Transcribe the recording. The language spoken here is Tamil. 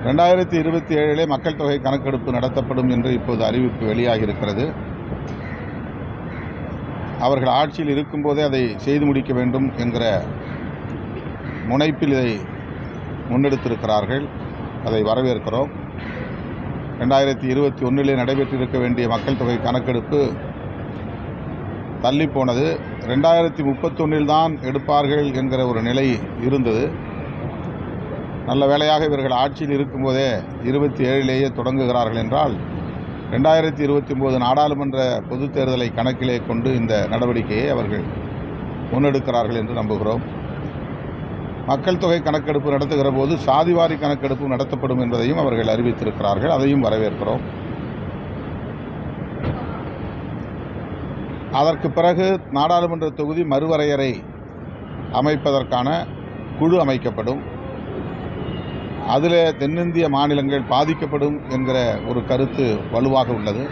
2027 மக்கள் தொகை கணக்கெடுப்பு நடத்தப்படும் என்று இப்போது அறிவிப்பு வெளியாகி இருக்கிறது. அவர்கள் ஆட்சியில் இருக்கும்போதே அதை செய்து முடிக்க வேண்டும் என்கிற முனைப்பில் இதை முன்னெடுத்திருக்கிறார்கள். அதை வரவேற்கிறோம். 2021 நடைபெற்றிருக்க வேண்டிய மக்கள் தொகை கணக்கெடுப்பு தள்ளிப்போனது. 2031 தான் எடுப்பார்கள் என்கிற ஒரு நிலை இருந்தது. நல்ல வேளையாக இவர்கள் ஆட்சியில் இருக்கும்போதே 27 தொடங்குகிறார்கள் என்றால் 2029 நாடாளுமன்ற பொதுத் தேர்தலை கணக்கிலே கொண்டு இந்த நடவடிக்கையை அவர்கள் முன்னெடுக்கிறார்கள் என்று நம்புகிறோம். மக்கள் தொகை கணக்கெடுப்பு நடத்துகிற போது சாதிவாரி கணக்கெடுப்பு நடத்தப்படும் என்பதையும் அவர்கள் அறிவித்திருக்கிறார்கள். அதையும் வரவேற்கிறோம். அதற்கு பிறகு நாடாளுமன்ற தொகுதி மறுவரையறை அமைப்பதற்கான குழு அமைக்கப்படும். அதில் தென்னிந்திய மாநிலங்கள் பாதிக்கப்படும் என்கிற ஒரு கருத்து வலுவாக உள்ளது.